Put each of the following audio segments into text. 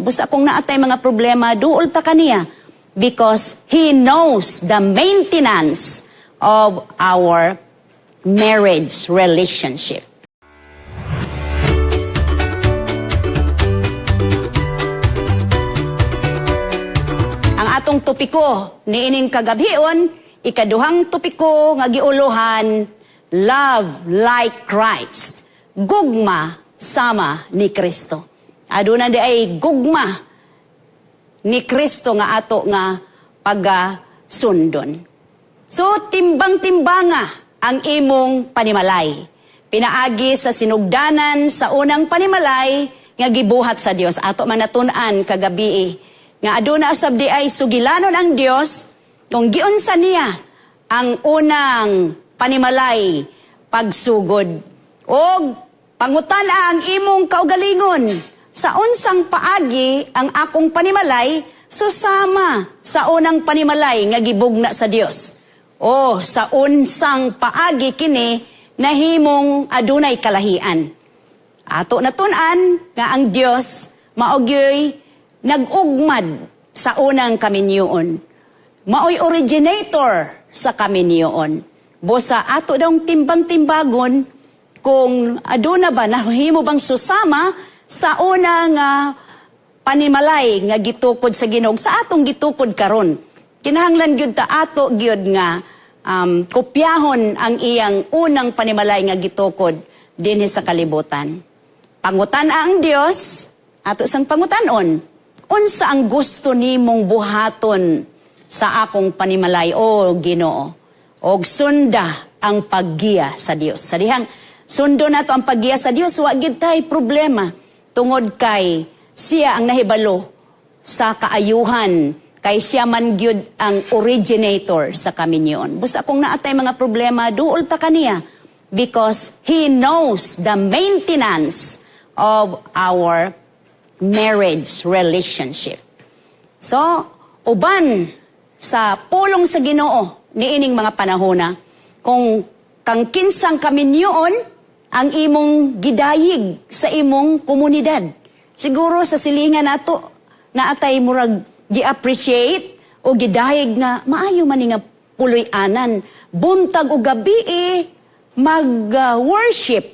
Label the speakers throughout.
Speaker 1: Panginoon. Busa kung naatay mga problema, duol ta kaniya. Because He knows the maintenance of our marriage relationship. Ang atong topiko niining kagabhion, ikaduhang topiko nga giuluhan, love like Christ. Gugma sama ni Kristo. Aduna di ay gugma ni Kristo nga ato nga pagasundon. So timbang-timbanga ang imong panimalay. Pinaagi sa sinugdanan sa unang panimalay nga gibuhat sa Dios. Ato man natun-an kagabi nga aduna usab di ay sugilanon ang Dios kung giunsa niya ang unang panimalay pagsugod. Og pangutana ang imong kaugalingon, sa unsang paagi ang akong panimalay susama sa unang panimalay nga gibugna sa Dios. O sa unsang paagi kini nahimong adunay kalahian. Ato natun-an nga ang Dios maogyoy nag-ugmad sa unang kaminyoon. Maoy originator sa kaminyoon. Bosa ato daw timbang-timbagon kung aduna ba nahimo bang susama sa unang panimalay nga gitukod sa Ginoo sa atong gitukod karon. Kinahanglan gyud ta ato gyud nga kopyahon ang iyang unang panimalay nga gitukod dinhi sa kalibutan. Pangutan ang Dios ato sang pangutanon. Unsa ang gusto nimong buhaton sa akong panimalay o Ginoo? Og sunda ang paggiya sa Dios. Sa dihang sundo nato ang paggiya sa Dios, wa gid tay problema. Tungod kay siya ang nahibalo sa kaayuhan, kay siya man gyud ang originator sa kaminyoon. Busa kung naatay mga problema, duol ta kaniya because He knows the maintenance of our marriage relationship. So, uban sa pulong sa Ginoo niining mga panahona, kung kang kinsang kaminyoon ang imong gidayig sa imong komunidad. Siguro sa silingan nato na atay murag gi-appreciate o gidayig nga maayo man nga puloy-anan. Buntag o gabi mag-worship,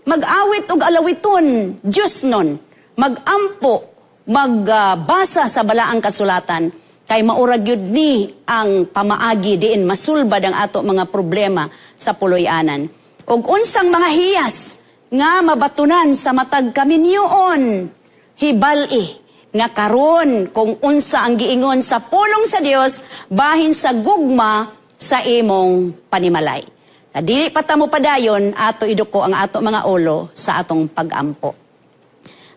Speaker 1: mag-awit og alawiton, Diyos nun, mag-ampo, magbasa sa balaang kasulatan, kay maurag yun ni ang pamaagi diin masulbad ang ato mga problema sa puloy-anan. Og unsang mga hiyas nga mabatunan sa matag kaminyoon, hibal-i nga karon kung unsa ang giingon sa pulong sa Dios bahin sa gugma sa imong panimalay. Dili pa ta mo padayon ato iduko ang ato mga ulo sa atong pag-ampo.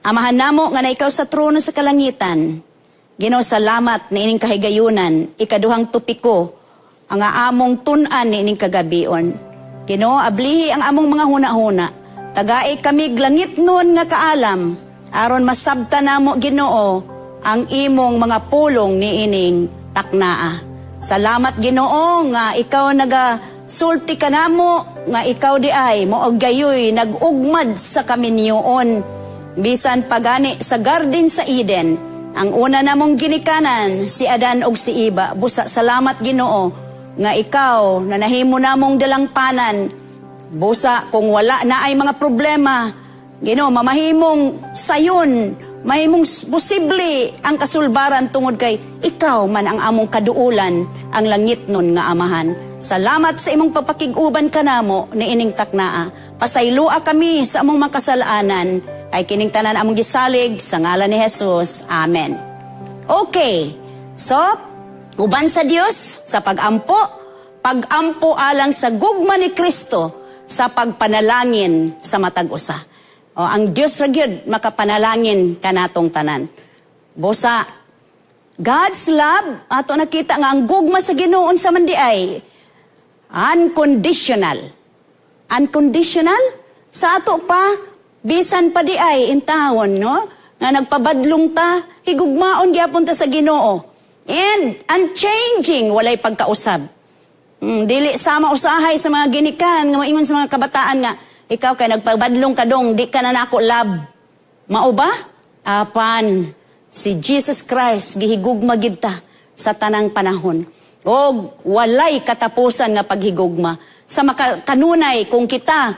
Speaker 1: Amahan namo nga na ikaw sa trono sa kalangitan. Ginoo, salamat na ining kahigayunan, ikaduhang tupiko ang among tun-an ni ining kagabion. Ginoo, ablihi ang among mga huna-huna. Tagai kami glangit nun nga kaalam, aron masabta namo Ginoo ang imong mga pulong ni ining taknaa. Salamat Ginoo nga ikaw sulti ka namo nga ikaw di ay moog gayoy nag-ugmad sa kaminyoon. Bisan pagani sa garden sa Eden, ang una namong ginikanan si Adan og si Eva. Busa salamat Ginoo nga ikaw na nahimo namong dalangpanan. Busa kung wala na ay mga problema, Ginoo mamahimong sayon, mahimong posible ang kasulbaran tungod kay ikaw man ang among kaduulan, ang langit nun nga amahan. Salamat sa imong papakig-uban kanamo ni ining taknaa. Pasaylua kami sa among makasalanan, ay kining tanan among gisalig sa ngalan ni Jesus. Amen. Okay. So, uban sa Dios sa pag-ampo alang sa gugma ni Kristo sa pagpanalangin sa matag usa. O ang Dios ra gyud makapanalangin kanatong tanan. Bosa God's love ato nakita nga ang gugma sa Ginoo sa man di ay unconditional. Unconditional sa ato pa bisan pa di ay intawon, no? Nga nagpabadlong ta, higugmaon gyapon ta sa Ginoo. And unchanging, walay pagkausab. Dili sama usahay sa mga ginikanan, nga maingon sa mga kabataan nga, ikaw kay nagpabadlong ka dong, di ka na nako love. Mao ba? Apan, si Jesus Christ gihigugma gid ta sa tanang panahon. O walay katapusan nga paghigugma. Sa kanunay kung kita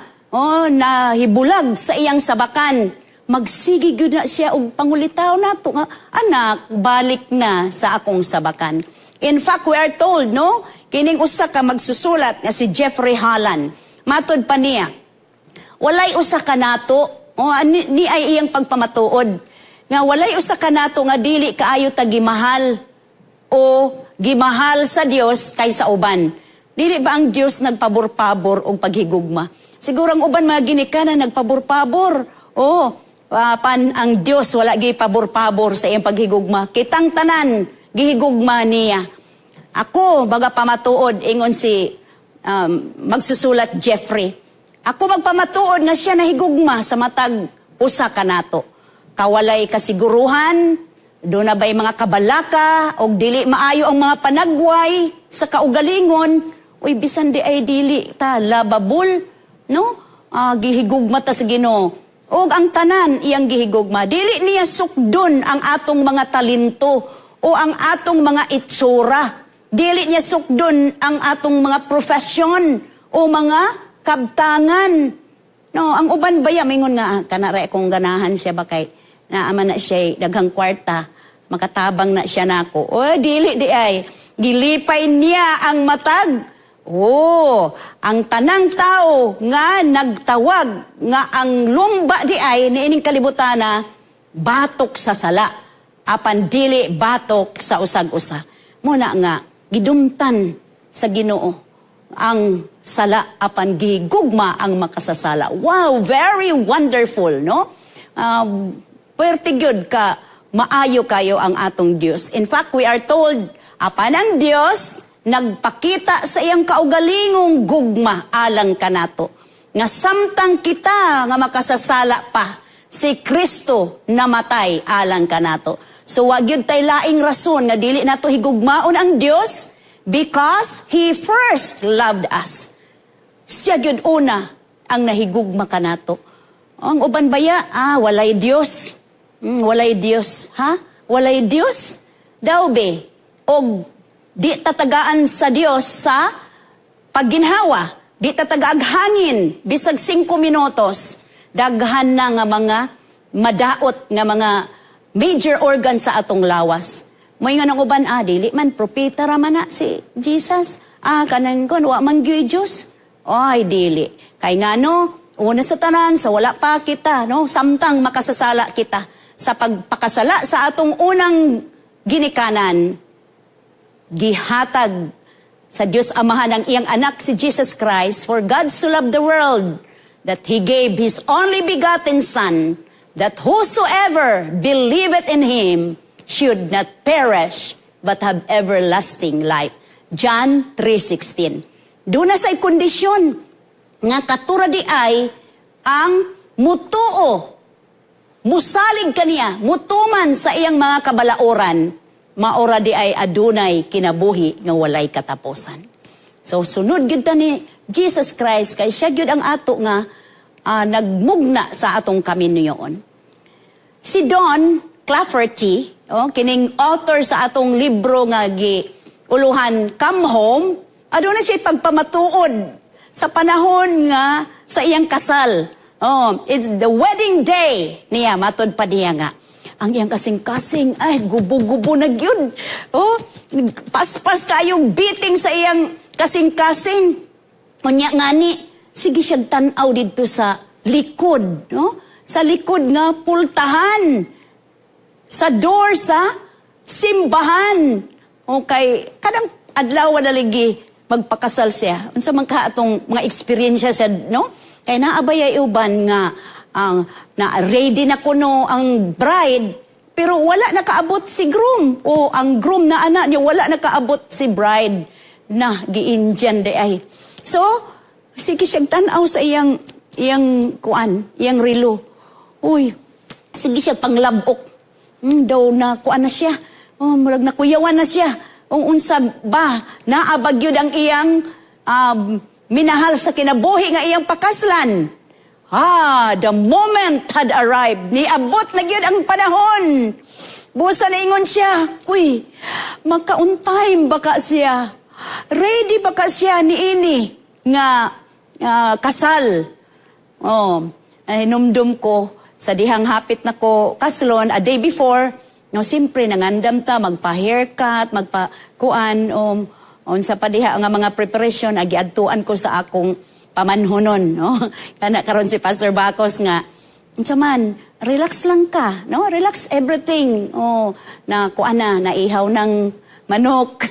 Speaker 1: nahibulag sa iyang sabakan, magsigi gyud na siya og pangulitaw nato nga, anak, balik na sa akong sabakan. In fact, we are told, no? Kining usa ka magsusulat nga si Jeffrey Holland. Matod pa niya, walay usa ka nato, ni ay iyang pagpamatuod, nga walay usa ka nato nga dili kaayo ta gimahal o gimahal sa Dios kaysa uban. Dili ba ang Dios nagpabor-pabor og paghigugma? Siguro ang uban mga ginikanan nagpabor-pabor. Ang Dios wala gi pabor-pabor sa iyang paghigugma. Kitang tanan gihigugma niya. Ako baga pamatuod ingon si magsusulat Jeffrey. Ako magpamatuod nga siya nahigugma sa matag usa ka nato. Kawalay kasiguruhan, do na ba'y mga kabalaka, o dili maayo ang mga panagway sa kaugalingon, uy, bisan di ay dili ta lababul, no? Gihigugma ta sa Ginoo. O ang tanan iyang gihigugma. Dili niya sukdon ang atong mga talento o ang atong mga itsura. Dili niya sukdon ang atong mga profesyon o mga kabtangan. No, ang uban baya mingon nga kanare kung ganahan siya bakay na ama na siya daghang kwarta, makatabang na siya nako. Dili di ay. Gilipay niya ang matag. Ang tanang tao nga nagtawag nga ang lumba di ay niining kalibutana batok sa sala. Apan dili batok sa usag-usa. Muna nga, gidumtan sa Ginoo ang sala apan gigugma ang makasasala. Wow, very wonderful, no? Puwerte gyud ka, maayo kayo ang atong Dios. In fact, we are told, apan ang Dios, nagpakita sa iyang kaugalingong gugma alang kanato. Nga samtang kita nga makasasala pa, si Kristo namatay alang kanato. So wag yun tay laing rason nga dili nato higugmaon ang Dios because He first loved us. Siya gyud una ang nahigugma kanato. Ang uban baya, walay Dios. Walay Dios. Ha? Walay Dios? Daw be, og di tatagaan sa Dios sa pagginhawa. Di tatagaag hangin, bisag 5 minutos. Daghan na nga mga madaot nga mga major organ sa atong lawas. Moy nga nang uban, dili man, propeta raman na si Jesus. Kanan ko, wa man gyud Diyos. Ay, dili. Kay nga no, una sa tanan, sa wala pa kita, no? Samtang makasasala kita. Sa pagpakasala sa atong unang ginikanan, gihatag sa Diyos Amahan ang iyang anak si Jesus Christ, for God so loved the world that He gave His only begotten Son, that whosoever believeth in Him should not perish, but have everlasting life. John 3:16. Doon na say kondisyon nga katura di ay ang mutuo, musalig kaniya, mutuman sa iyang mga kabalaoran, maora di ay adunay kinabuhi nga walay katapusan. So sunod gyud ta ni Jesus Christ kay siya gyud ang ato nga nagmugna sa atong kaminyoon. Si Don Clafferty, kining author sa atong libro nga giuluhan Come Home, aduna siya pagpamatuod sa panahon nga sa iyang kasal. It's the wedding day niya, matod pa niya nga. Ang iyang kasing-kasing, ay, gubo-gubo na gyud. Paspas kayong beating sa iyang kasing-kasing. Unya nga ni, sige siyang tanaw dito sa likod, no? Sa likod nga pultahan. Sa door sa simbahan. Okay, kadang adlaw na ligi magpakasal siya. Unsa man ka atong mga experience siya, no? Kay naabay ay uban nga na ready na kuno ang bride, pero wala nakaabot si groom. O ang groom na anak niya, wala nakaabot si bride na gi-Indian de ay. So, sige siyang tanaw sa iyang relo. Uy, sige siya panglabok. Daw na kuan na siya. Murag nakuyawan na siya. Unsa ba, naabag yun ang iyang minahal sa kinabuhi nga iyang pakaslan. The moment had arrived. Niabot na yun ang panahon Busa na ingon siya, uy, maka-on-time baka siya. Ready baka siya ni ini nga kasal. Hinumdum ko sa dihang hapit na ko kaslon a day before. No, simpre nangandam ta magpa-haircut, magpa-kuan sa padiha nga mga preparation agiadtuan ko sa akong pamanhonon, no? Kana karon si Pastor Bacos nga, man, relax lang ka, no? Relax everything. Na kuan na naihaw ng manok,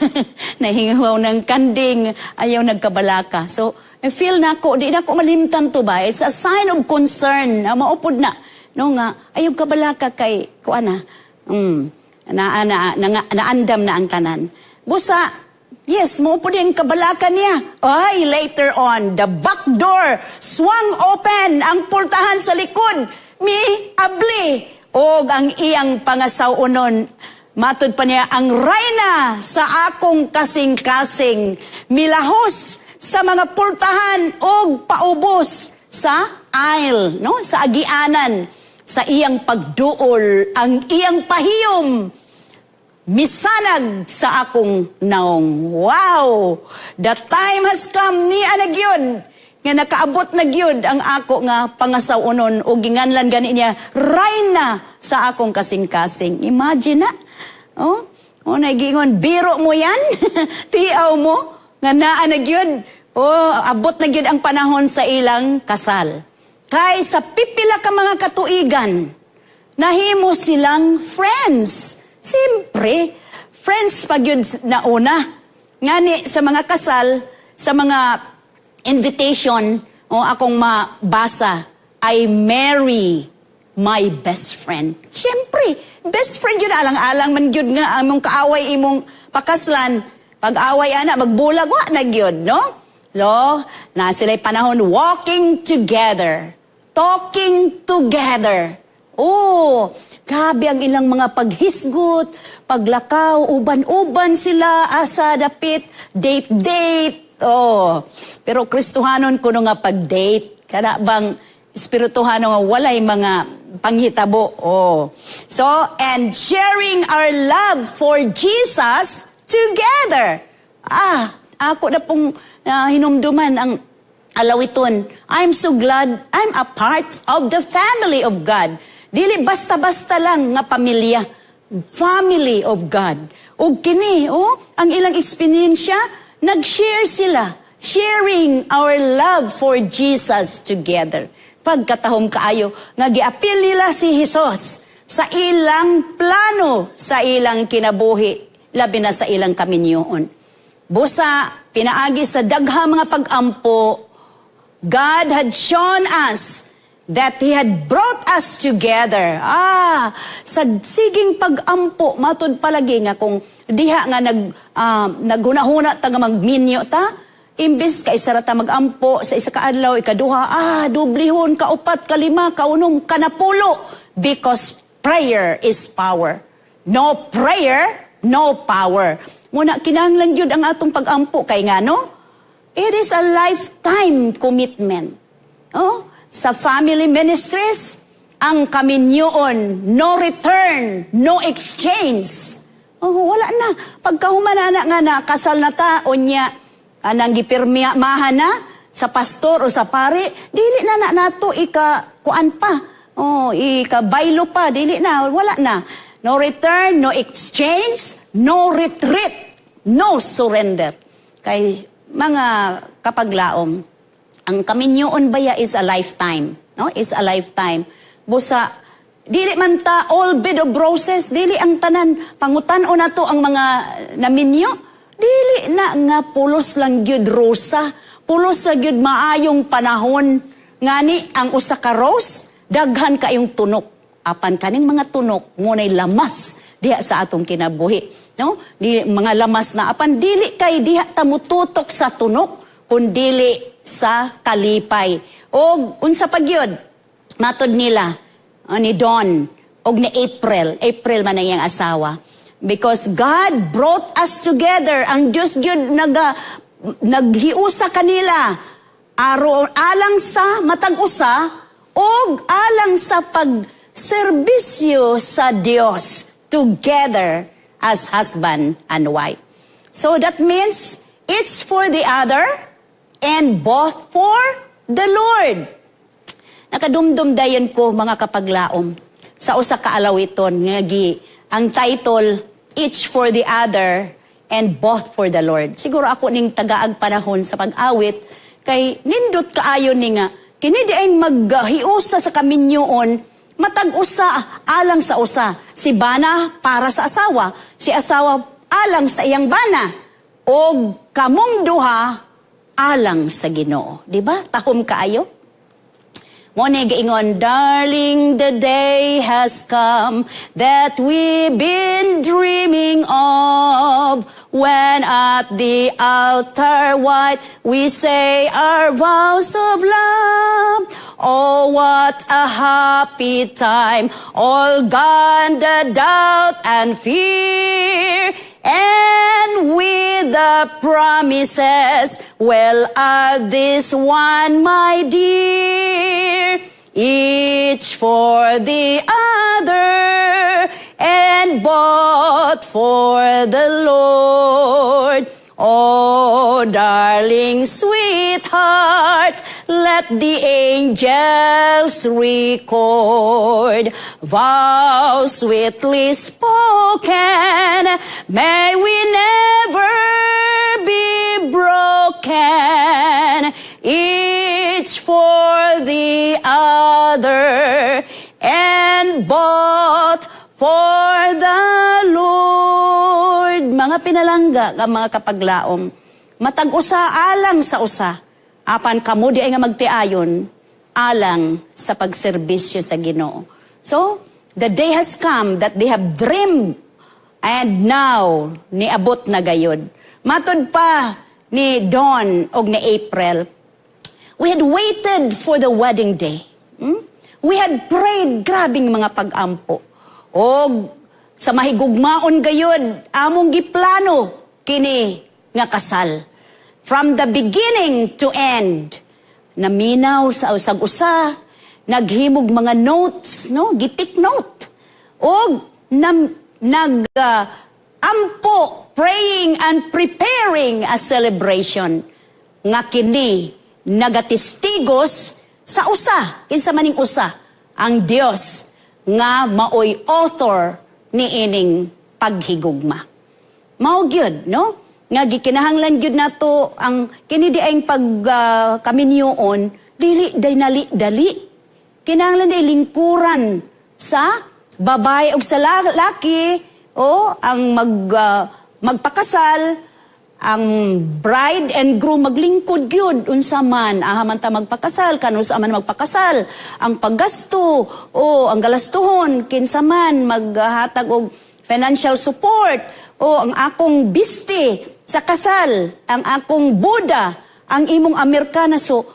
Speaker 1: nahihaw ng kanding, ayaw nagkabalaka. So, I feel na ko, di na ko malimtan to ba? It's a sign of concern, maupod na. No nga, ayaw kabalaka kay kuan na. Naandam na ang tanan. Busa, yes, maupod yung kabalakan niya. Ay, later on, the back door swung open, ang pultahan sa likod, abli, og ang iyang pangasawunon. Matod pa niya, ang reyna sa akong kasing-kasing, milahos sa mga pultahan og paubos sa aisle, no? Sa agianan, sa iyang pagduol, ang iyang pahiyom, misanag sa akong naong. Wow! The time has come ni anagyod nga nakaabot na gyud ang ako nga pangasawunon o ginganlan gani niya reyna sa akong kasing-kasing. Imagine na. Nagingon, biro mo yan? Tiaw mo? Nga naa na gyud. Abot na gyud ang panahon sa ilang kasal. Kay sa pipila ka mga katuigan, nahimo silang friends. Siyempre, friends pag yun na una. Ngani sa mga kasal, sa mga invitation, akong mabasa, I marry my best friend. Siyempre, best friend yun, alang-alang man yun nga, among kaaway imong pakaslan, pag-away ana, magbulag, na yun, no? So, na sila'y panahon, walking together, talking together. Grabe ang ilang mga paghisgot, paglakaw, uban-uban sila, asa, dapit, date-date. Pero Kristohanon kuno nga pag-date. Kana bang Espirituhano nga walay mga panghitabo. So, and sharing our love for Jesus together. Ako na pong hinumduman ang alawiton. I'm so glad I'm a part of the family of God. Dili basta-basta lang nga pamilya. Family of God. O kini, ang ilang eksperyensya, nag-share sila. Sharing our love for Jesus together. Pagkatahom kaayo, nga giapil nila si Jesus sa ilang plano, sa ilang kinabuhi, labi na sa ilang kaminyoon. Busa, pinaagi sa dagha mga pag-ampo, God had shown us that He had brought us together. Sa siging pag-ampo, matod palagi nga kung diha nga naghunahuna ta nga magminyo ta, imbis ka isa rata mag-ampo sa isa ka adlaw, ikaduha, dublihon, kaupat, kalima, kaunom, kanapulo. Because prayer is power. No prayer, no power. Muna, kinahanglan yun ang atong pag-ampo. Kay nga, no? It is a lifetime commitment. Sa family ministries, ang kaminyoon, no return, no exchange. Wala na. Pagkahumana nga na, kasal na ta, o niya, nang gipirmahan na sa pastor o sa pare, dili na nato kuan pa. Ika-baylo pa, dili na, wala na. No return, no exchange, no retreat, no surrender. Kay mga kapaglaom, ang kaminyoon baya is a lifetime. No? Is a lifetime. Busa, dili man ta all bed of roses, dili ang tanan, pangutan-o na to ang mga naminyo. Dili na nga pulos lang gyud rosa, pulos lang gyud maayong panahon. Ngani ang usa ka rose, daghan kayong tunok. Apan kaning mga tunok ngunay lamas diha sa atong kinabuhi, no? Di mga lamas na apan dili kay diha ta mututok sa tunok kun dili sa kalipay. Og unsa pa gyud matod nila ni Don og ni April man ang iyang asawa. Because God brought us together. Ang Diyos gyud naghiusa kanila alang sa matag-usa o alang sa pagserbisyo sa Diyos together as husband and wife. So that means it's for the other and both for the Lord. Nakadumdum dayon ko mga kapaglaom sa usa ka alawiton nga ang title each for the other and both for the Lord. Siguro ako ning tagaag panahon sa pag-awit kay nindot kaayo ni nga kini diay maghiusa sa kaminyoon matag usa alang sa usa. Si bana para sa asawa, si asawa alang sa iyang bana, o kamong duha alang sa Ginoo. Di ba? Tahom kaayo. Mo ni giingon, darling, the day has come that we've been dreaming of. When at the altar white we say our vows of love. Oh, what a happy time, all gone the doubt and fear. And with the promises, well, this one, my dear, each for the other, and both for the Lord. Oh, darling sweetheart, let the angels record vows sweetly spoken. May we never be broken. Each for the other and both for the Lord. Mga pinalangga nga mga kapaglaom, matag usa alang sa usa, apan kamo di ay nga magtiayon alang sa pagserbisyo sa Ginoo. So, the day has come that they have dreamed and now niabot na gayud. Matod pa ni Dawn og ni April, we had waited for the wedding day. We had prayed, grabing mga pag-ampo. O sa mahigugmaon gayud, among giplano kini nga kasal. From the beginning to end, naminaw sa usag-usa, naghimog mga notes, no? Gitik note. O ampo, praying and preparing a celebration. Nga kini, nagatestigos sa usa, kinsa maning usa, ang Dios nga maoy author ni ining paghigugma. Mao gyud, no? Nga gikinahanglan gyud nato ang kini di ay kaminyoon dili dali. Kinahanglan di lingkuran sa babae ug sa lalaki o ang magpakasal, ang bride and groom maglingkod gyud unsa man man ta magpakasal kanu sa man magpakasal, ang paggasto o ang galastuhon kinsa man maghatag og financial support o ang akong biste sa kasal, ang akong boda, ang imong Amerikana. So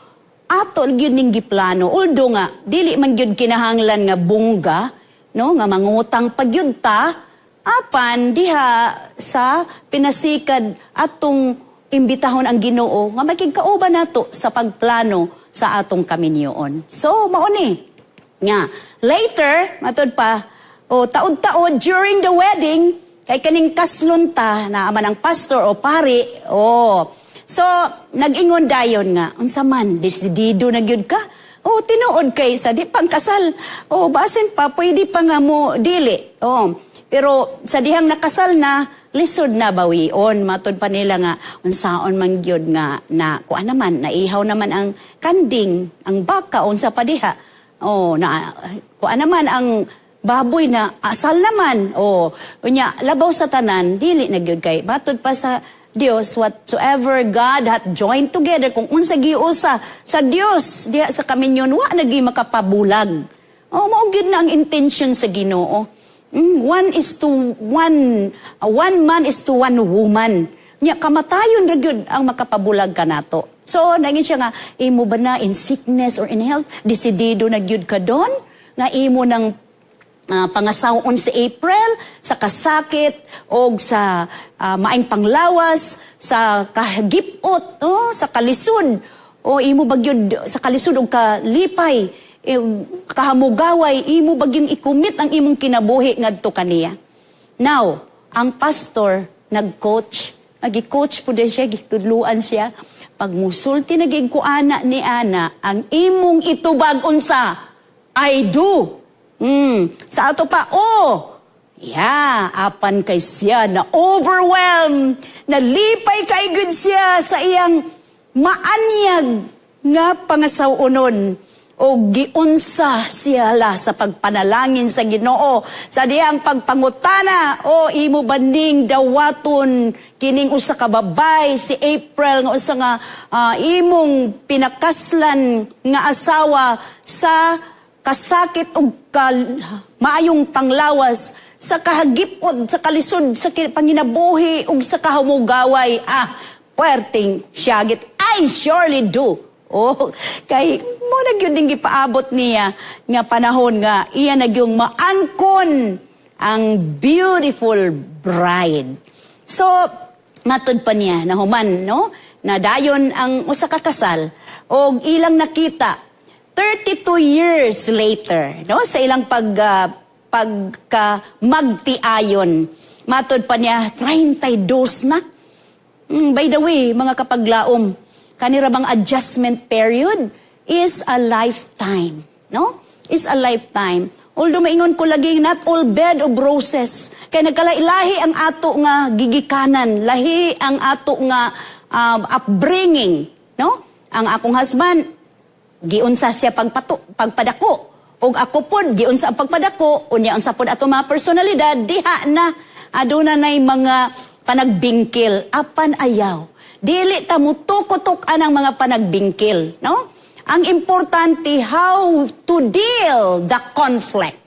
Speaker 1: ato gyud ning giplano, although nga dili man gyud kinahanglan nga bungga, no, nga mangutang pagyud ta. Apan diha sa pinasikad atong imbitahon ang Ginoo nga makigkauban nato sa pagplano sa atong kaminyoon. So mao ni nga later matud pa taod-taod during the wedding kay kaning kaslunta na aman ang pastor o pari so nag-ingon dayon nga unsa man desidido na gyud ka tinuod kay sa di pang kasal basin pa pwede pa nga mo dili pero sa dihang nakasal na, lisod na bawion. Matod pa nila nga, unsaon man gyud nga, kuan naman, naihaw naman ang kanding, ang baka, unsa pa diha. Kuan naman ang baboy na asal naman. Unya, labaw sa tanan, dili na gyud kay. Matod pa sa Dios, whatsoever God hath joined together, kung unsa giusa sa Dios, diha sa kaminyon, wa nagi makapabulag. Mao gyud na ang intention sa Ginoo. One man is to one woman. Nya kamatayon ra gyud ang makapabulag kanato. So naging siya nga imo ba na in sickness or in health desidido na gyud ka don nga imo nang pangasawon sa April sa kasakit o sa maing panglawas sa kahagipot sa kalisod imo bagyod sa kalisod og kalipay kahamugaway, imo bagyong ikumit ang imong kinabuhi ngadto kaniya. Now, ang pastor nag-coach, nag-coach po din siya, gitudluan siya. Pag musulti naging kuana ni Ana, ang imong itubag unsa, I do. Sa ato pa, apan kay siya na overwhelmed, nalipay kay good siya sa iyang maanyag nga pangasawunon o giunsa siya sa pagpanalangin sa Ginoo sa diyang pagpangutana imo banding dawaton kining usa ka babay si April nga usa nga imong pinakaslan nga asawa sa kasakit ug maayong panglawas sa kahagipod, sa kalisod, sa panginabuhi, ug sa kahamugaway. Puwerteng siyagit. I surely do. Kay mo nagyud ding gipaabot niya nga panahon nga iya nagyong maangkon ang beautiful bride. So, matod pa niya na human, no? Na dayon ang usa ka kasal og ilang nakita 32 years later, no? Sa ilang pagka magtiayon. Matod pa niya, 32 na. By the way, mga kapaglaom, kanira bang adjustment period is a lifetime. No? Is a lifetime. Although maingon ko lagi, not all bed of roses. Kaya nagkalailahi ang ato nga gigikanan. Lahi ang ato nga upbringing. No? Ang akong husband, giunsa siya pagpadako. Og ako pod giunsa ang pagpadako, unya unsa pod ato mga personalidad, diha na aduna nay mga panagbingkil, apan ayaw. Dili ta mutukutok anang mga panagbingkil, no? Ang importante how to deal the conflict.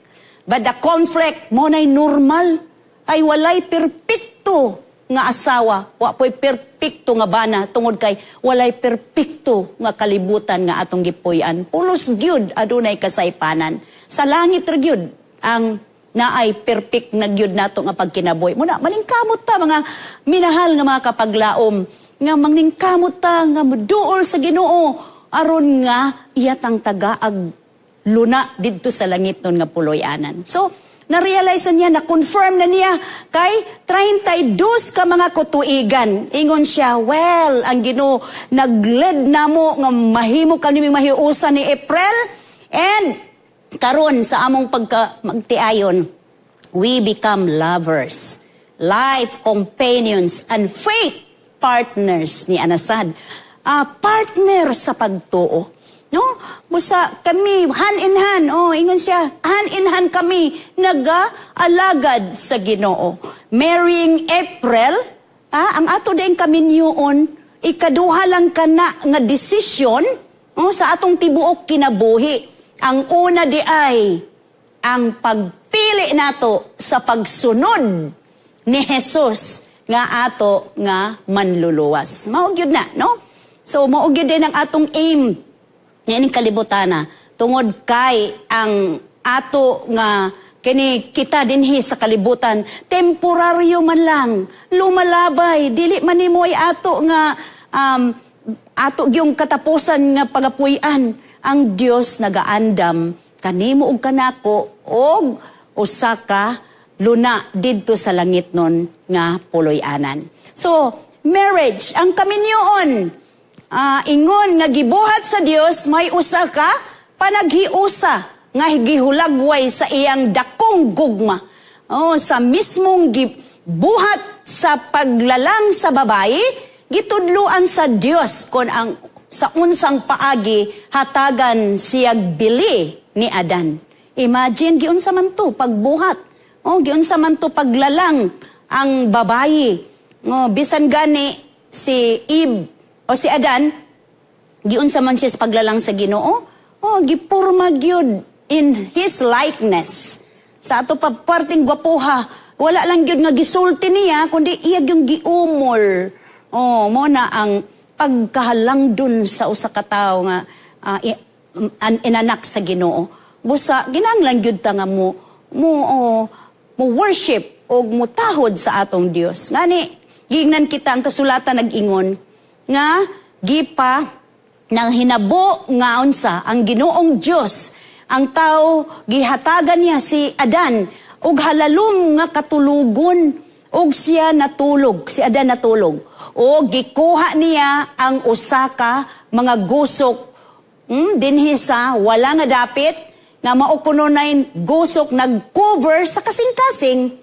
Speaker 1: But the conflict mo nay normal, ay walay perpekto nga asawa, wa po'y perpekto nga bana, tungod kay walay perpekto nga kalibutan nga atong gipuy-an. Pulos gyud adunay kasaypanan. Sa langit ra gyud ang naay perfect na gyud nato nga pagkinabuhi. Muna maningkamot ta mga minahal nga mga kapaglaom, nga maningkamot ta nga muduol sa Ginoo aron nga iyatang tagaag luna didto sa langit nun nga puloy-anan. So na-realize niya, na-confirm na niya kay 32 ka mga kutuigan. Ingon siya, well, ang Ginoo nag-lead na mo nga mahimo kami mahiusa ni April and karon sa among magtiayon, we become lovers, life companions, and faith partners ni Anasad. Partner sa pagtuo. No? Busa kami, hand in hand. Ingon siya, hand in hand kami nag-alagad sa Ginoo. Marrying April, ang ato din kami niyoon, ikaduha lang ka na nga desisyon sa atong tibuok kinabuhi. Ang una di ay ang pagpili nato sa pagsunod ni Jesus nga ato nga manluluwas. Maugyod na, no? So, maugyod din ang atong aim nining kalibutana tungod kay ang ato nga kini kita dinhi sa kalibutan temporaryo man lang lumalabay dili man nimo ay ato nga ato gyung katapusan nga pagapuy-an. Ang Dios nagaandam kanimo ug kanako og usa ka luna didto sa langit nun nga puloy-anan. So marriage ang kaminyoon ingon nga gibuhat sa Dios may usa ka panaghiusa nga gihulagway sa iyang dakong gugma. Sa mismong gibuhat sa paglalang sa babae, gitudluan sa Dios kon ang sa unsang paagi hatagan siyag bili ni Adan. Imagine giunsa man to pagbuhat. Giunsa man to paglalang ang babae. Bisan gani si Eve o si Adan, giunsa man siya sa paglalang sa Ginoo, gipurma gyud in his likeness. Sa ato pa parting gwapuha, wala lang gyud nga gisulti niya, kundi iya yung giumol. Mo na ang pagkahalang dun sa usa ka tawo nga inanak sa Ginoo. Busa ginahanglan gyud ta nga mo worship o mutahod sa atong Dios. Ngani gingnan kita ang kasulatan nag-ingon nga gipa nang hinabo nga unsa ang Ginoong Dios ang tao gihatagan niya si Adan ug halalom nga katulugon, ug siya natulog, si Adan natulog. O gikuha niya ang usa ka mga gusok dinhi sa wala nga dapit nga mao kuno nay gusok nag-cover sa kasing-kasing.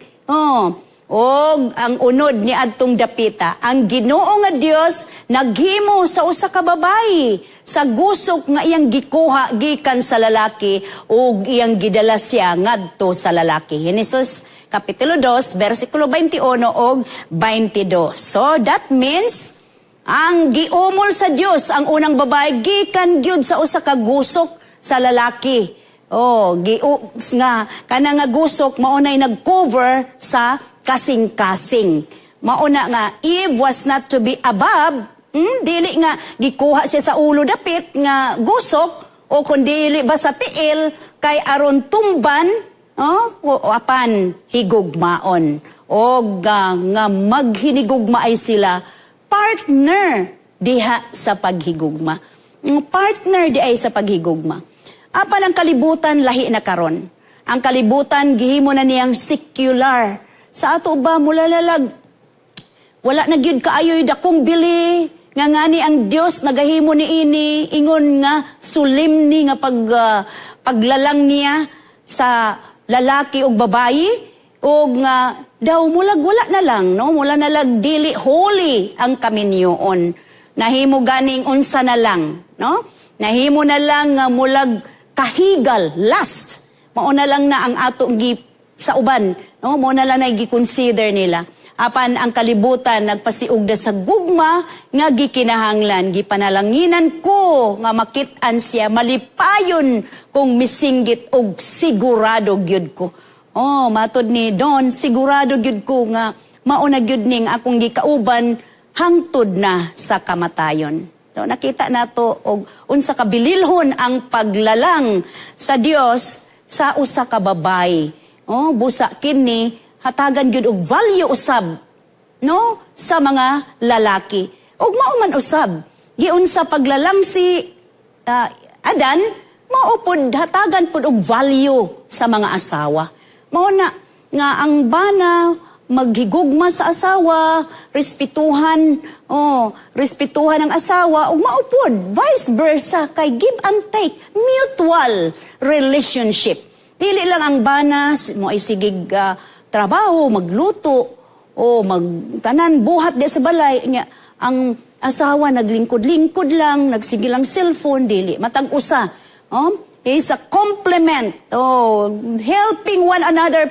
Speaker 1: Og ang unod ni adtong dapita, ang Ginoo nga Dios naghimo sa usa ka babayi sa gusok nga iyang gikuha gikan sa lalaki ug iyang gidala siya ngadto sa lalaki. Henesis Kapitulo 2, versikulo 21 o 22. So, that means, ang giumol sa Diyos, ang unang babae, gikan gyud sa usa ka gusok sa lalaki. Nga, kana nga gusok, maunay nag-cover sa kasing-kasing. Mauna nga, Eve was not to be above, dili nga, gikuha siya sa ulo dapit, nga gusok, o kundili ba sa tiil, kay aron tumban, apan higugmaon. Nga maghinigugma ay sila partner diha sa paghigugma. Partner di ay sa paghigugma. Apan ang kalibutan lahi na karon. Ang kalibutan gihimo na niyang secular. Sa ato ba mulalalag wala na gyud kaayoy dakong bili nga ngani ang Dios nagahimo ni ini ingon nga solemni nga paglalang niya sa lalaki o babayi, o nga daw mulag wala na lang, no? Mula na lang dili holy ang kaminyoon. Nahimo ganing unsa na lang, no? Nahimo na lang nga mulag kahigal, lust. Mauna lang na ang atong sa uban, no? Mauna lang na gi-consider nila. Apan ang kalibutan nagpasiugda sa gugma nga gikinahanglan, gipanalanginan ko nga makit-an siya malipayon kung misinggit og sigurado gyud ko. Matod ni Don, sigurado gyud ko nga mauna gyud ning akong gikauban hangtod na sa kamatayon. So, nakita nato og unsa kabililhon ang paglalang sa Dios sa usa ka babayi. Busa kini hatagan gyud og value usab, no, sa mga lalaki. Ug mao man usab, giun sa paglalang si Adan, mao pod hatagan pod og value sa mga asawa. Mao na nga ang bana maghigugma sa asawa, respetuhan ang asawa ug mao pod vice versa kay give and take, mutual relationship. Dili lang ang bana mo ay sigig trabaho, magluto, magtanan, buhat di sa balay. Ang asawa naglingkod-lingkod lang, nagsigilang cellphone, dili. Matag-usa. Is a complement. Helping one another,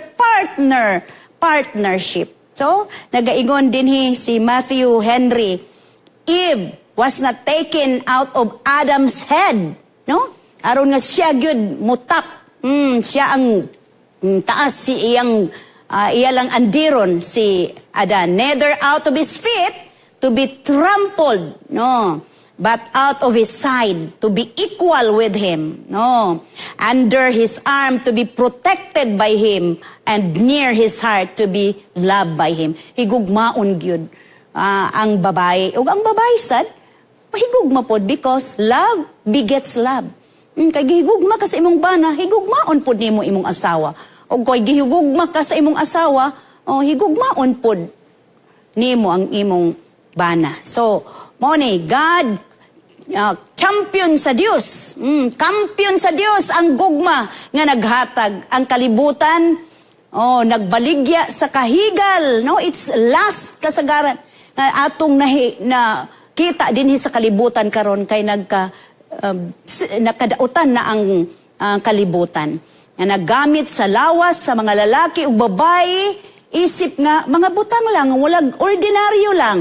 Speaker 1: partnership. So, nagaingon din si Matthew Henry, Eve was not taken out of Adam's head. No? Aron nga siya gyud mutak. Siya ang taas si iyang iya lang andiron si Adan. Neither out of his feet to be trampled, no, but out of his side to be equal with him, no. Under his arm to be protected by him, and near his heart to be loved by him. Higugmaon gyud ang babae. Ug ang babae sad, higugma pod because love begets love. Kay gihigugma ka sa imong bana, higugmaon pod nimo imong asawa. O kung gihigugma ka sa imong asawa, higugmaon pod nimo ang imong bana. So, mo ni God, champion sa Dios. Kampiyon sa Dios ang gugma nga naghatag. Ang kalibutan, nagbaligya sa kahigal. No? It's last kasagaran. Atong kita din sa kalibutan karon kay nakadautan na ang kalibutan. Na nagamit sa lawas sa mga lalaki ug babae, isip nga mga butang lang, walang ordinaryo lang.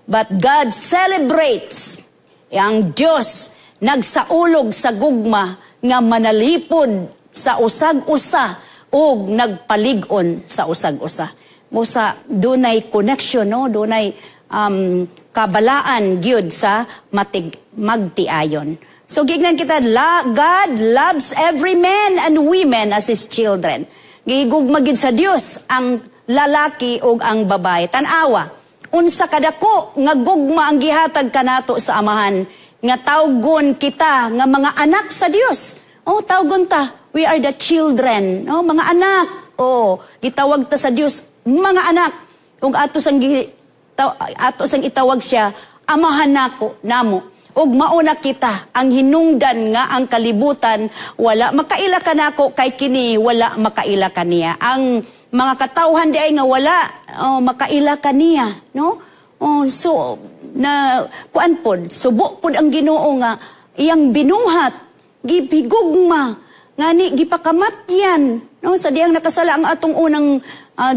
Speaker 1: But God celebrates. Ang Diyos nagsaulog sa gugma nga manalipod sa usag-usa ug nagpalig-on sa usag-usa. Musa dunay connection, no? Dunay kabalaan gyud sa magtiayon. So, gignan kita, God loves every man and women as His children. Gigugmagid sa Dios ang lalaki o ang babae. Tanawa, unsa kadako nga gugma ang gihatag kanato sa amahan, nga tawgon kita nga mga anak sa Dios. Tawgon ta, we are the children, mga anak gitawag ta sa Dios mga anak. Ug ato sang itawag siya amahan nako namo. Ug mauna kita ang hinungdan nga ang kalibutan wala makaila kanako kay kini wala makaila kaniya. Ang mga katawhan di ay nga wala makaila kaniya, no? So na kuan pod subo pod ang Ginoo nga iyang binuhat gibigugma ngani gipakamatyan, no? Sa diyang nakasala ang atong unang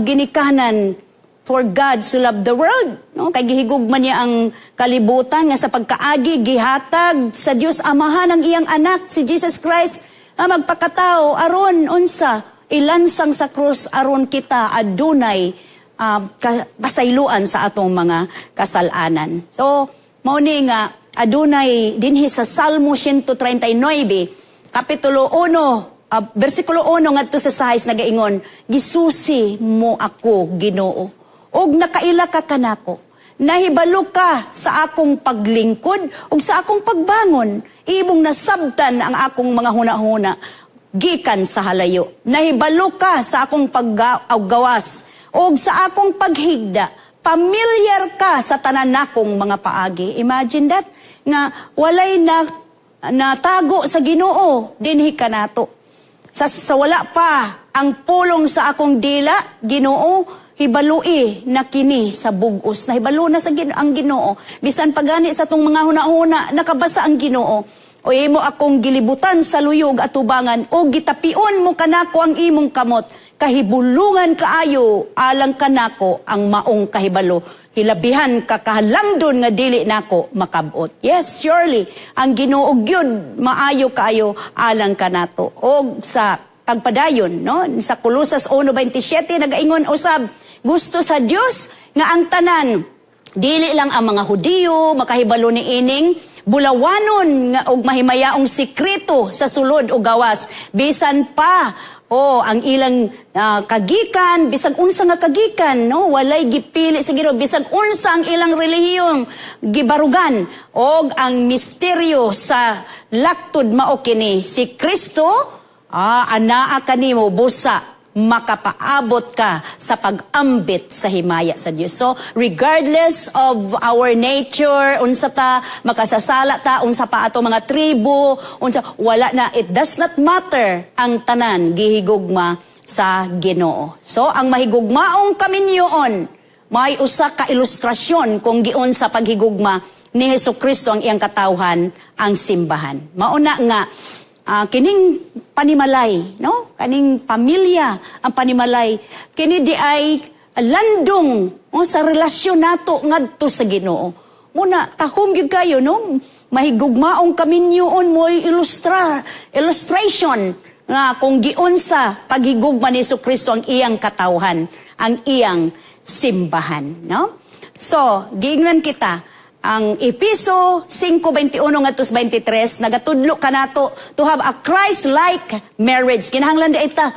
Speaker 1: ginikanan. For God so loved the world, no? Kay gihigugman niya ang kalibutan nga sa pagkaagi gihatag sa Dios Amahan ang iyang anak si Jesus Christ magpakatao aron unsa ilansang sa krus aron kita adunay pasayloan sa atong mga kasalanan. So mao ni nga adunay dinhi sa Salmo 139 kapitulo 1 versikulo 1 ngadto sa 6 nagaingon, gisusi mo ako Ginoo og nakaila ka kanako. Nahibalo ka sa akong paglingkod ug sa akong pagbangon. Imong nasabtan ang akong mga huna-huna gikan sa halayo. Nahibalo ka sa akong paggawas ug sa akong paghigda. Pamilyar ka sa tanan nakong mga paagi. Imagine that nga walay natago sa Ginoo dinhi kanato. Sa wala pa ang pulong sa akong dila, Ginoo, hibalui na kini sa bugos. Nahibalo na sa ang Ginoo. Bisan pagani sa tong mga huna-huna, nakabasa ang Ginoo. O imo akong gilibutan sa luyog at tubangan, o gitapion mo kanako ang imong kamot. Kahibulungan kaayo, alang kanako ang maong kahibalo. Hilabihan ka kahalangdon nga dili nako makabot. Yes, surely, ang Ginoo gyud maayo kaayo alang kanato. Og sa pagpadayon, no? Sa Colosas 1:27 nagaingon usab, gusto sa Dios nga ang tanan dili lang ang mga Hudiyo makahibalo ni ining bulawanon nga og mahimayaong sikreto sa sulod o gawas bisan pa ang ilang kagikan bisag unsa nga kagikan, no? Walay gipili sa Ginoo bisag unsa ang ilang relihiyong gibarugan og ang misteryo sa laktod mao kini si Kristo. Anaa kanimo busa makapaabot ka sa pag-ambit sa himaya sa Dios. So regardless of our nature, unsa ta makasasala ta, unsa pa ato mga tribo, unsa wala na, it does not matter, ang tanan gihigugma sa Ginoo. So ang mahigugmaong kaminyoon may usa ka ilustrasyon kung giun sa paghigugma ni Hesukristo ang iyang katawhan, ang simbahan. Mauna nga kining panimalay, no? Kaning pamilya ang panimalay, kini di ay landong sa relasyon nato ngadto sa Ginoo. Muna tahom gyud kayo, no? Mahigugmaong kaminyoon mo illustration nga kung giun sa paghigugma ni Jesucristo ang iyang katawhan, ang iyang simbahan, no? So, giingnan kita ang Episo 5:21 ngadto 23 nagatudlo kanato to have a Christ-like marriage. Kinahanglan di ita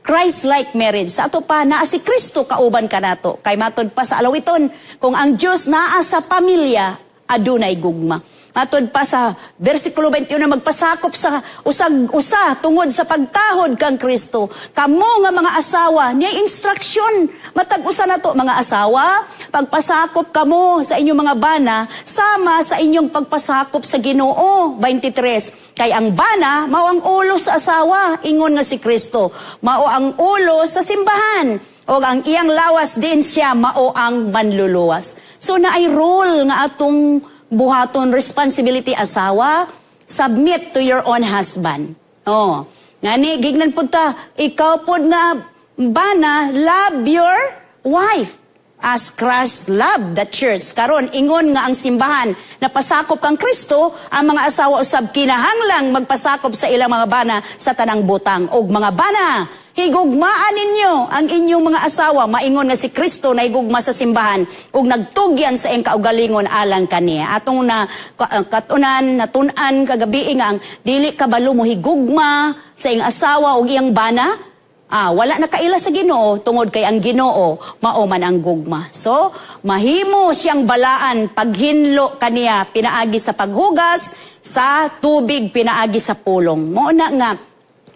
Speaker 1: Christ-like marriage. Sa ato pa naa si Kristo kauban kanato. Kay matod pa sa alawiton kung ang Dios naa sa pamilya adunay gugma. Matod pa sa versikulo 21 magpasakop sa usag-usa tungod sa pagtahod kang Kristo. Kamo nga mga asawa, niya instruction matag usa nato mga asawa, pagpasakop kamo sa inyong mga bana sama sa inyong pagpasakop sa Ginoo. 23 kay ang bana mao ang ulo sa asawa, ingon nga si Kristo. Mao ang ulo sa simbahan. O ang iyang lawas din siya mao ang manluluwas. So naay role nga atong buhaton responsibility asawa, submit to your own husband. Ngani gignan pud ta, ikaw pud nga bana, love your wife as Christ loved the church. Karon ingon nga ang simbahan napasakop kang Kristo, ang mga asawa usab kinahanglang magpasakop sa ilang mga bana sa tanang butang. Og mga bana, higugmaan ninyo ang inyong mga asawa, maingon nga si Kristo na higugma sa simbahan ug nagtugyan sa iyang kaugalingon alang kaniya. Atong na katunan, natun-an kagabi nga ang dili kabalo mo higugma sa iyang asawa ug iyang bana, wala na kaila sa Ginoo tungod kay ang Ginoo mao man ang gugma. So mahimo siyang balaan paghinlo kaniya pinaagi sa paghugas sa tubig, pinaagi sa pulong. Mao na nga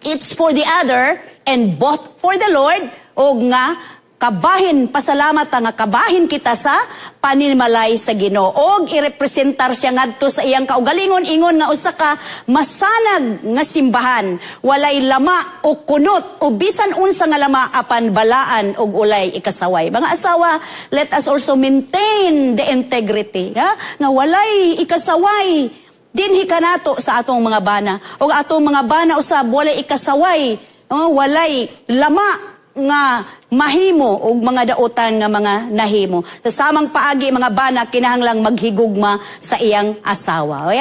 Speaker 1: it's for the other, and both for the Lord, o nga kabahin, pasalamat nga kabahin kita sa panimalay sa Ginoo. Og irepresentar siya ngadto sa iyang kaugalingon, ingon nga usa ka masanag nga simbahan, walay lama o kunot o bisan unsa nga lama apan balaan og ulay ikasaway. Mga asawa, let us also maintain the integrity, nga walay ikasaway dinhi kanato sa atong mga bana. O atong mga bana usab walay ikasaway, walay lama nga mahimo og mga dautan nga mga nahimo. Sa samang paagi mga bana kinahanglang maghigugma sa iyang asawa.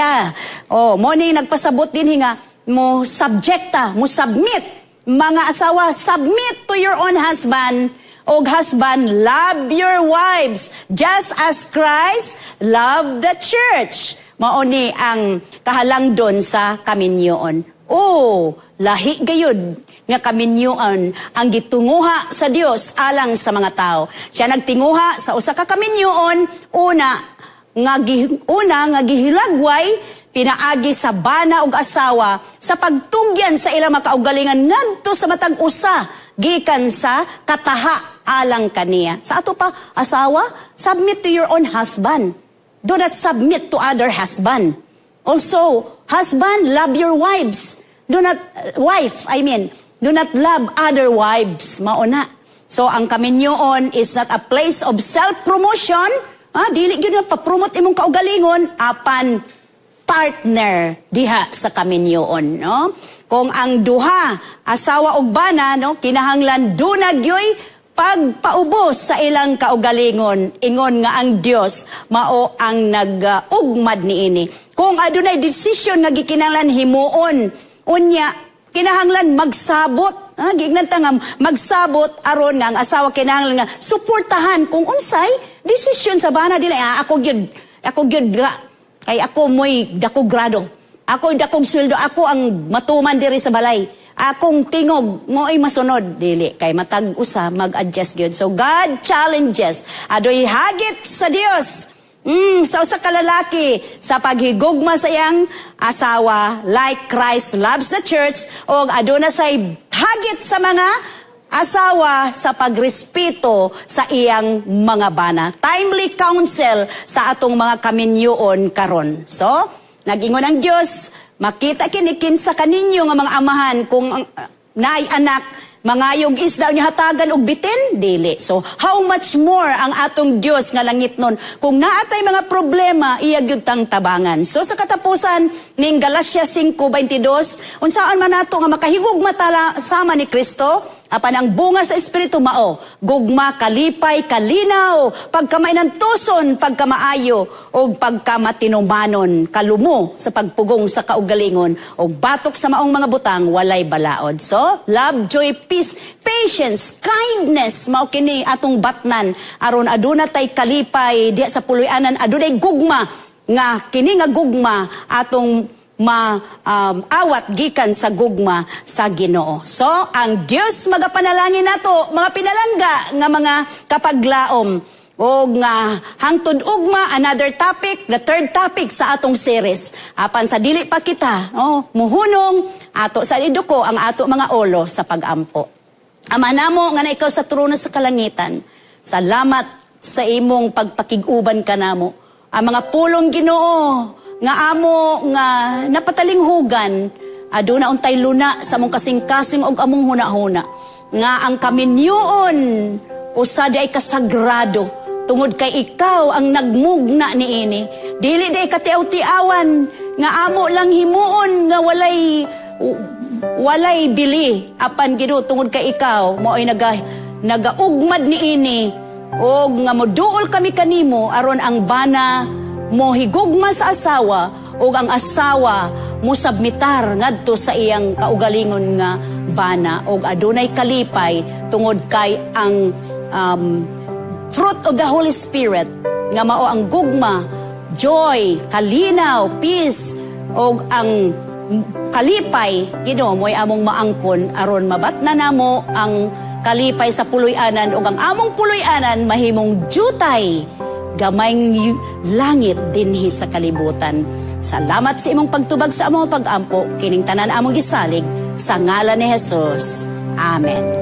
Speaker 1: Mo ni nagpasabot din nga mo subjecta, mo submit. Mga asawa, submit to your own husband. Og husband, love your wives just as Christ loved the church. Mao ni ang kahalangdon sa kaminyoon. Lahi gayud nga kaminyoon ang gitunguha sa Dios alang sa mga tao. Siya nagtinguha sa usa ka kaminyoon, una nga gihilagway pinaagi sa bana ug asawa sa pagtugyan sa ilang makaugalingan ngadto sa matag usa gikan sa kataha alang kaniya. Sa ato pa asawa, submit to your own husband. Do not submit to other husband. Also, husband, love your wives. Do not love other wives. Mauna. So, ang kaminyoon is not a place of self-promotion. Dili yun na papromote imong kaugalingon, apan partner diha sa kaminyoon. No? Kung ang duha, asawa ug bana, no, kinahanglan dunagyoy pagpaubos sa ilang kaugalingon, ingon nga ang Dios mao ang nag-ugmad niini. Kung adunay desisyon nga gikinahanglan himuon, unya kinahanglan magsabot, gignanta nga magsabot aron nga ang asawa kinahanglan nga suportahan kung unsay desisyon sa bana dili. Ako gyud nga kay ako moy dako grado. Ako dakong sweldo, ako ang matuman diri sa balay. Akong tingog mo ay masunod dili kay matag usa mag-adjust gyud. So God challenges adoy hagit sa Dios sa usa ka lalaki sa paghigugma sa iyang asawa like Christ loves the church, o aduna say hagit sa mga asawa sa pagrespeto sa iyang mga bana. Timely counsel sa atong mga kaminyoon karon. So nag-ingon ang Dios, makita kinikin sa kaninyo nga mga amahan kung naay anak, mangayog isda niya hatagan og bitin, dili. So, how much more ang atong Dios nga langit nun? Kung naatay mga problema, iya gyud tang tabangan. So, sa katapusan ning Galacia 5:22, unsaan man nato nga makahigugma tala sama ni Kristo, apan ang bunga sa Espiritu mao, gugma, kalipay, kalinaw, pagkamainantuson, pagkamaayo, o pagkamatinumanon, kalumo sa pagpugong sa kaugalingon, o batok sa maong mga butang, walay balaod. So, love, joy, peace, patience, kindness, mao kini atong batnan, aron aduna tay kalipay, diya sa puloy-anan, adunay gugma, nga kini nga gugma, atong awat gikan sa gugma sa Ginoo. So, ang Dios magapanalangin nato, mga pinalangga nga mga kapaglaom, o nga hangtod ugma, another topic, the third topic sa atong series. Apan sa dili pa kita, muhunong ato sa iduko ang ato mga olo sa pagampo. Ama namo nga na ikaw sa trono sa kalangitan, salamat sa imong pagpakiguban kanamo. Ang mga pulong Ginoo nga amo nga napatalinghugan, aduna untay luna sa mong kasing-kasing og among huna-huna. Nga ang kaminyoon usa di ay kasagrado tungod kay ikaw ang nagmugna niini. Dili day katiaw-tiawan nga amo lang himuon nga walay bili apan Ginoo tungod kay ikaw mao ay nagaugmad niini og nga moduol kami kanimo aron ang bana mo higugma sa asawa o ang asawa mo submitar ngadto sa iyang kaugalingon nga bana o adunay kalipay tungod kay ang fruit of the Holy Spirit nga mao ang gugma, joy, kalinaw, peace o ang kalipay Ginoo mo'y among maangkon aron mabatna namo ang kalipay sa puloy-anan o ang among puloy-anan mahimong jutay gamay langit dinhi sa kalibutan. Salamat sa imong pagtubag sa among pagampo, kining tanan among gisalig sa ngalan ni Jesus. Amen.